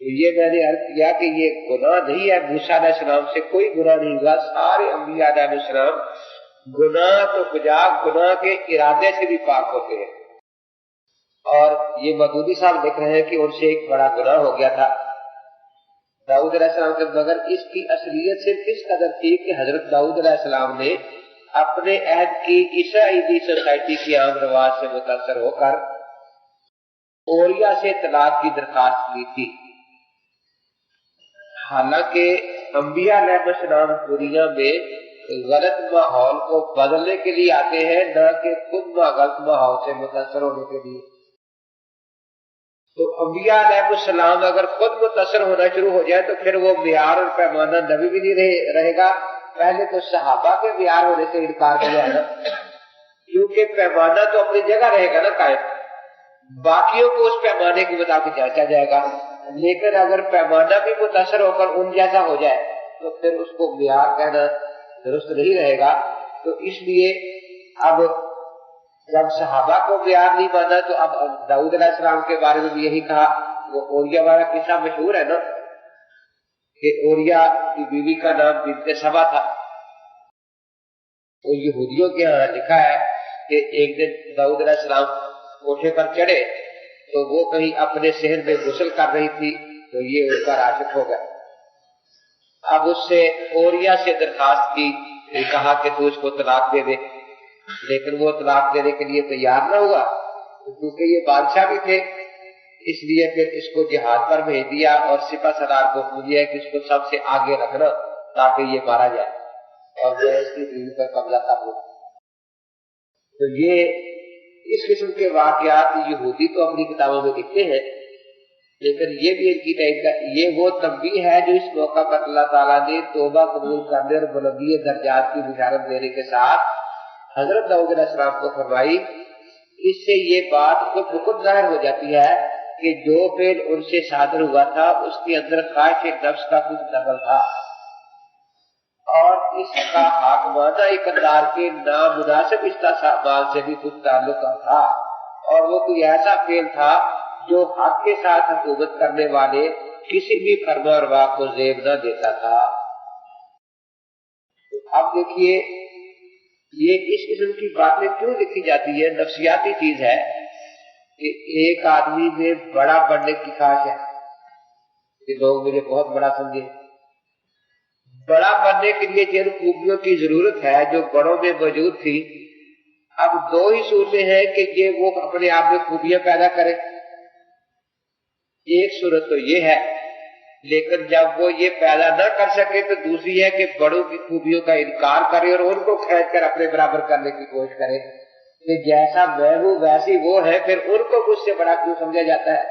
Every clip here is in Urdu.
یہ میں نے عرض کیا کہ یہ گناہ نہیں ہے، موسیٰ علیہ السلام سے کوئی گناہ نہیں ہوا، سارے انبیاء علیہ السلام گناہ تو بجا گناہ کے ارادے سے بھی پاک ہوتے ہیں۔ اور یہ مودودی صاحب لکھ رہے ہیں کہ ان سے ایک بڑا گناہ ہو گیا تھا داؤد علیہ السلام کے، مگر اس کی اصلیت صرف اس قدر تھی کہ حضرت داؤد علیہ السلام نے اپنے عہد کی عیسائی سوسائٹی کی عام رواج سے متاثر ہو کر اوریا سے طلاق کی درخواست کی تھی۔ حالانکہ انبیاء علیہ السلام دنیا میں غلط ماحول کو بدلنے کے لیے آتے ہیں، نہ کہ خود غلط ماحول سے متاثر ہونے کے لیے۔ تو انبیاء علیہ السلام اگر خود متاثر ہونا شروع ہو جائے تو پھر وہ معیار اور پیمانہ نبی بھی نہیں رہے گا۔ پہلے تو صحابہ کے معیار ہونے سے انکار کیا ہے نا، کیونکہ پیمانہ تو اپنی جگہ رہے گا نا قائم، باقیوں کو اس پیمانے کے مطابق جانچا جائے گا۔ لیکن اگر پیمانہ بھی متاثر ہو کر ان جیسا ہو جائے تو پھر اس کو معیار کہنا درست نہیں رہے گا۔ تو اس لیے اب جب صحابہ کو معیار نہیں مانا تو اب داؤد علیہ السلام کے بارے میں بھی یہی کہا۔ وہ اوریا والا قصہ مشہور ہے نا کہ اوریا کی بیوی کا نام بنت سبا تھا۔ وہ یہودیوں کے ہاں لکھا ہے کہ ایک دن داؤد علیہ السلام کوٹھے پر چڑھے تو وہ کہیں اپنے صحن میں غسل کر رہی تھی تو یہ ان پر عاشق ہو گیا۔ اب اس سے اوریا سے درخواست کی، کہا کہ تو اس کو طلاق دے دے، لیکن وہ طلاق دینے کے لیے تیار نہ ہوا کیونکہ یہ بادشاہ بھی تھے، اس لیے پھر اس کو جہاد پر بھیج دیا اور سپہ سالار کو حکم دیا کہ اس کو سب سے آگے رکھنا تاکہ یہ مارا جائے اور میں اس کی بیوی پر قبضہ کر لوں۔ تو یہ اس قسم کے واقعات یہودی تو اپنی کتابوں میں لکھتے ہیں، لیکن یہ بھی ان کی یہ وہ تنبیہ ہے جو اس موقع پر اللہ تعالیٰ نے توبہ قبول کرنے اور بلندی درجات کی بشارت دینے کے ساتھ حضرت داؤد علیہ السلام کو فرمائی۔ اس سے یہ بات خود بخود ظاہر ہو جاتی ہے کہ جو فعل ان سے صادر ہوا تھا اس کے اندر خواہش نفس کا کچھ دخل تھا اور اس کا حاکمانہ اقتدار کے نامناسب استعمال سے بھی کچھ تعلق تھا، اور وہ کوئی ایسا فعل تھا جو حق کے ساتھ حکومت کرنے والے کسی بھی فرما روا کو زیب نہ دیتا تھا۔ اب دیکھیے یہ اس قسم کی باتیں کیوں لکھی جاتی ہے، نفسیاتی چیز ہے کہ ایک آدمی میں بڑا بننے کی خواہش ہے کہ لوگ مجھے بہت بڑا سمجھے۔ بڑا بننے کے لیے جن خوبیوں کی ضرورت ہے جو بڑوں میں موجود تھی، اب دو ہی صورتیں ہیں کہ یہ وہ اپنے آپ میں خوبیاں پیدا کرے۔ ایک صورت تو یہ ہے، لیکن جب وہ یہ پیدا نہ کر سکے تو دوسری ہے کہ بڑوں کی خوبیوں کا انکار کرے اور ان کو کھینچ کر اپنے برابر کرنے کی کوشش کرے کہ جیسا میں ہوں ویسی وہ ہے، پھر ان کو مجھ سے بڑا کیوں سمجھا جاتا ہے۔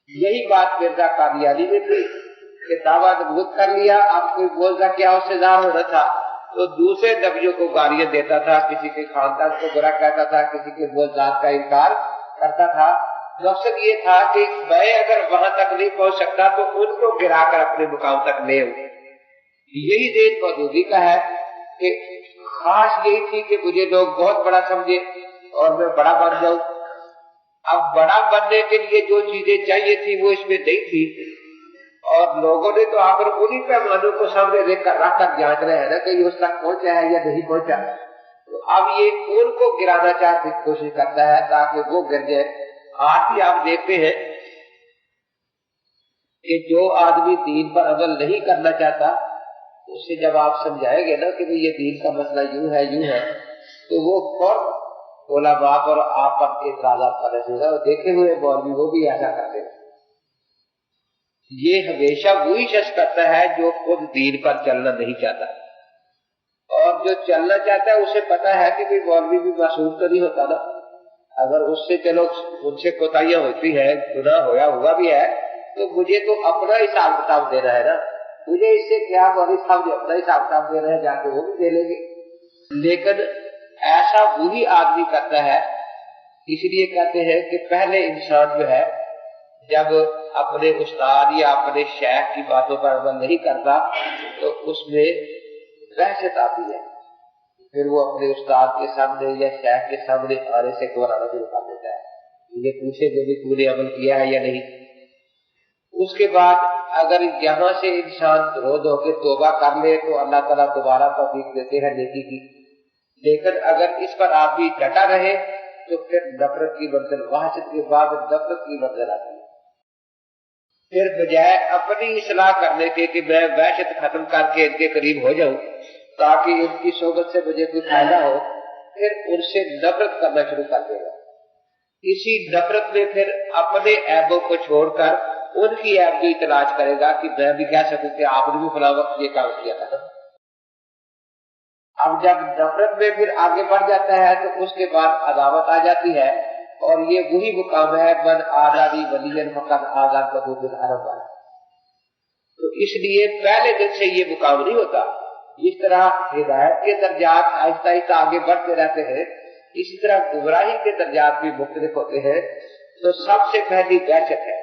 یہی بات مرزا قادیانی میں تھی کہ دعویٰ نبوت کر لیا، اب کوئی بولتا کیا اس سے ظاہر ہونا تھا تو دوسرے نبیوں کو گالیاں دیتا تھا، کسی کے خاندان کو برا کہتا تھا، کسی کے معجزات کا انکار کرتا تھا۔ مقصد یہ تھا کہ میں اگر وہاں تک نہیں پہنچ سکتا تو ان کو گرا کر اپنے مقام تک لے آؤں۔ یہی دین مودودی کا ہے کہ خاص یہی تھی کہ مجھے لوگ بہت بڑا سمجھے اور میں بڑا بن جاؤں۔ اب بڑا بننے کے لیے جو چیزیں چاہیے تھی وہ اس میں نہیں تھی، اور لوگوں نے تو آخر انہی پیمانوں کو سامنے دیکھ کر رکھ کر جانچ رہے ہیں نا کہ یہ اس تک پہنچا ہے یا نہیں پہنچا۔ تو اب یہ ان کو گرانا چاہتی کوشش کرتا ہے تاکہ وہ گر جائے۔ آج بھی آپ دیکھتے ہیں کہ جو آدمی دین پر عمل نہیں کرنا چاہتا اس سے جب آپ سمجھائیں گے نا کہ یہ دین کا مسئلہ یوں ہے تو وہ فوراً علماء پر آپ پر اعتراضات کرنے سے گا۔ دیکھے ہوئے مولوی وہ بھی ایسا کرتے ہیں۔ یہ ہمیشہ وہی شخص کرتا ہے جو خود دین پر چلنا نہیں چاہتا، اور جو چلنا چاہتا ہے اسے پتا ہے کہ مولوی بھی معصوم تو نہیں ہوتا نا، اگر اس سے چلو ان سے کوتاہیاں ہوتی ہے، گناہ ہوا بھی ہے تو مجھے تو اپنا حساب کتاب دینا ہے نا، مجھے اس سے کیا مولوی صاحب جو اپنا حساب کتاب دے رہے ہیں جا کے وہ بھی دے لیں گے۔ لیکن ایسا وہی آدمی کرتا ہے، اس لیے کہتے ہیں کہ پہلے انسان جو ہے جب اپنے استاد یا اپنے شیخ کی باتوں پر عمل نہیں کرتا تو اس میں وحشت آتی ہے، پھر وہ اپنے استاد کے سامنے یا شیخ کے سامنے آنے سے گھبرانا شروع کر دیتا ہے، یہ پوچھے جو بھی تو نے عمل کیا ہے یا نہیں۔ اس کے بعد اگر یہاں سے انسان رو دھو کے توبہ کر لے تو اللہ تعالیٰ دوبارہ توفیق دیتے ہیں نیکی کی، لیکن اگر اس پر آپ بھی ڈٹا رہے تو پھر نفرت کی منزل، وحشت کے بعد نفرت کی منزل آتی ہے۔ پھر بجائے اپنی اصلاح کرنے کے کہ میں وحشت ختم کر کے ان کے قریب ہو جاؤں تاکہ ان کی صحبت سے مجھے کوئی فائدہ ہو، پھر ان سے نفرت کرنا شروع کر دے گا۔ اسی نفرت میں پھر اپنے عیبوں کو چھوڑ کر ان کی عیب کی تلاش کرے گا کہ میں بھی کہہ سکوں کہ آپ نے بھی فلاں وقت یہ کام کیا تھا۔ اب جب نفرت میں پھر آگے بڑھ جاتا ہے تو اس کے بعد عداوت آ جاتی ہے، اور یہ وہی مقام ہے من آزادی ولی فقط آزاد قبول الحرم والا۔ تو اس لیے پہلے دن سے یہ مقام نہیں ہوتا۔ جس طرح ہدایت کے درجات آہستہ آہستہ آگے بڑھتے رہتے ہیں، اسی طرح گمراہی کے درجات بھی مختلف ہوتے ہیں۔ تو سب سے پہلی وحشت ہے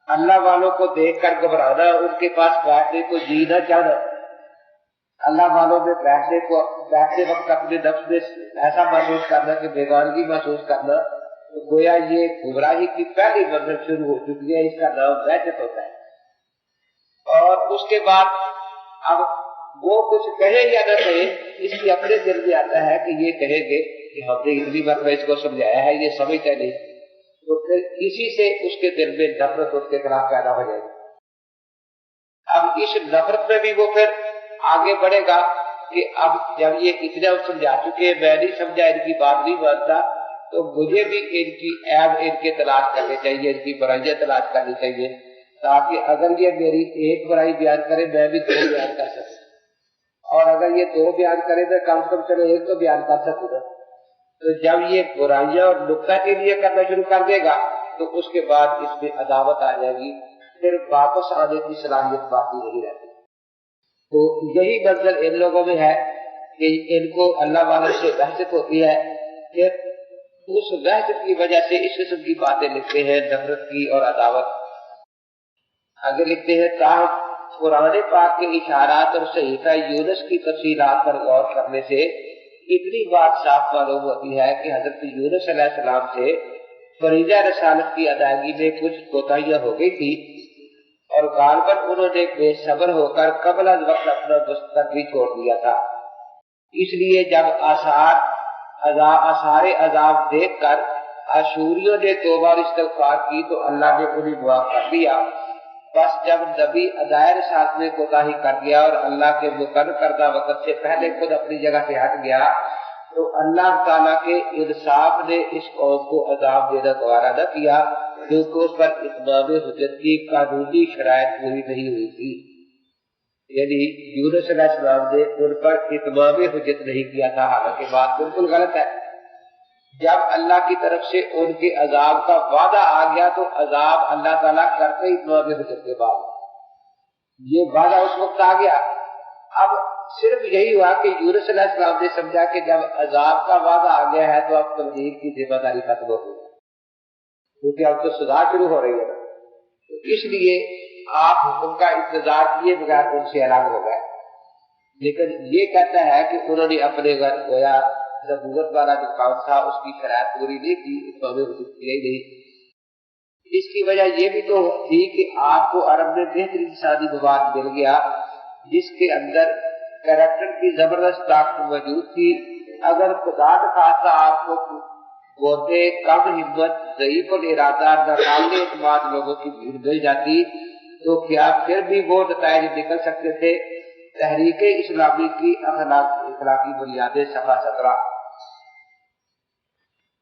اللہ والوں کو دیکھ کر گھبرانا، ان کے پاس بیٹھنے کو جی نہ چاہنا، اللہ والوں میں بیٹھتے وقت اپنے نفس میں ایسا محسوس کرنا کہ بیگانگی محسوس کرنا، تو گویا یہ گمراہی کی پہلی منزل شروع ہو چکی ہے، اس کا نام وحشت ہوتا ہے۔ اور اس کے بعد اب وہ کچھ کہے یا نہ کہے، اس کی اپنے دل میں آتا ہے کہ یہ کہیں گے کہ ہم نے اتنی مرتبہ اس کو سمجھایا ہے، یہ سمجھتا نہیں، تو پھر اسی سے اس کے دل میں نفرت اس کے خلاف پیدا ہو جائے گی۔ اب اس نفرت میں بھی وہ پھر آگے بڑھے گا کہ اب جب یہ اتنا سمجھا چکے، میں نہیں سمجھا، ان کی بات نہیں مانتا، تو مجھے بھی ان کی عیب ان کے تلاش کرنے چاہیے، ان کی برائیاں تلاش کرنی چاہیے، تاکہ اگر یہ میری ایک برائی بیان کرے میں بھی دو بیان کر سکوں، اور اگر یہ دو بیان کرے میں کم سے کم چلو ایک تو بیان کر سکوں گا۔ تو جب یہ برائیاں اور نقطہ کے لیے کرنا شروع کر دے گا تو اس کے بعد اس میں عداوت آ جائے گی، پھر واپس آنے کی صلاحیت باقی نہیں رہتی۔ تو یہی منظر ان لوگوں میں ہے کہ ان کو اللہ والوں سے وحشت ہوتی ہے، پھر اس وحشت کی وجہ سے اس قسم کی باتیں لکھتے ہیں، نفرت کی اور عداوت۔ آگے لکھتے ہیں تاہم قرآن پاک کے اشارات اور صحیفہ یونس کی تفصیلات پر غور کرنے سے اتنی بات صاف معلوم ہوتی ہے کہ حضرت یونس علیہ السلام سے فریضہ رسالت کی ادائیگی میں کچھ کوتاہیاں ہو گئی تھی، اور غالباً انہوں نے بے صبر ہو کر قبل از وقت اپنا مستقبل بھی چھوڑ دیا تھا۔ اس لیے جب آثار عذاب دیکھ کر اشوریوں نے توبہ اور استغفار کی تو اللہ نے انہیں معاف کر دیا۔ بس جب نبی ادائے رسالت میں کوتاہی کر گیا اور اللہ کے مقرر کردہ وقت سے پہلے خود اپنی جگہ سے ہٹ گیا تو اللہ تعالیٰ کے انصاف نے اس قوم کو عذاب دینا گوارا نہ کیا، کیونکہ اس پر اتمام حجت کی قانونی شرائط پوری نہیں ہوئی تھی۔ یعنی یونس علیہ السلام نے ان پر اتمام حجت نہیں کیا تھا، حالانکہ بات بالکل غلط ہے۔ جب اللہ کی طرف سے ان کے عذاب کا وعدہ آ گیا تو عذاب اللہ تعالیٰ کرتے ہی اتمام حجت کے بعد، یہ وعدہ اس وقت آ گیا۔ اب صرف یہی ہوا کہ یونس علیہ السلام نے سمجھا کہ جب عذاب کا وعدہ آ گیا ہے تو اب تبلیغ کی ذمہ داری ختم ہو گئی، کیونکہ اب تو سزا شروع ہو رہی ہے نا، تو اس لیے آپ حکم کا انتظار کیے بغیر ان سے الگ ہو گئے۔ لیکن یہ کہتا ہے کہ انہوں نے اپنے گھر گویا نبوت والا جو کام تھا اس کی شرائط پوری نہیں کی، اتمام حجت کیا ہی نہیں۔ اس کی وجہ یہ بھی تو تھی کہ آپ کو عرب میں بہترین انسانی مواد مل گیا جس کے اندر کریکٹر کی زبردست طاقت موجود تھی۔ اگر خدا نخواستہ آپ کو بولتے کم ہمت، ضعیف الارادہ، ناقابل اعتماد لوگوں کی بھیڑ مل جاتی تو کیا پھر بھی وہ نتائج نکل سکتے تھے؟ تحریک اسلامی کی اخلاقی بنیادیں صفحہ 17۔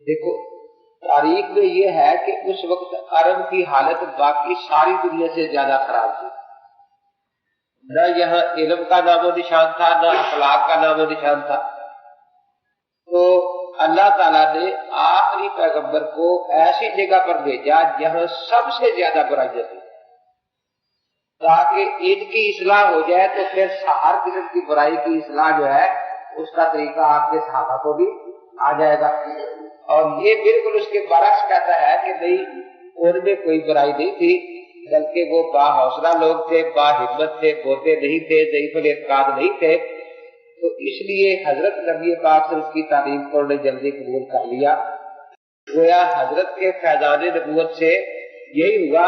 دیکھو تاریخ میں یہ ہے کہ اس وقت عرب کی حالت باقی ساری دنیا سے زیادہ خراب تھی، نہ یہاں علم کا نام و نشان تھا، نہ اخلاق کا نام و نشان تھا۔ تو اللہ تعالیٰ نے آخری پیغمبر کو ایسی جگہ پر بھیجا جہاں سب سے زیادہ برائیاں تھی، تاکہ ان کی اصلاح ہو جائے، تو پھر ہر قسم کی برائی کی اصلاح جو ہے اس کا طریقہ آپ کے صحابہ کو بھی آ جائے گا۔ اور یہ بالکل اس کے برعکس کہتا ہے کہ نہیں، ان میں کوئی برائی نہیں تھی، بلکہ وہ با حوصلہ لوگ تھے، با ہمت تھے، بولتے نہیں تھے، ضعیف الاعتقاد نہیں تھے۔ تو اس لیے حضرت نبی پاک صلی اللہ علیہ وسلم کی تعلیم کو انہوں نے جلدی قبول کر لیا۔ گویا حضرت کے فیضان نبوت سے یہی ہوا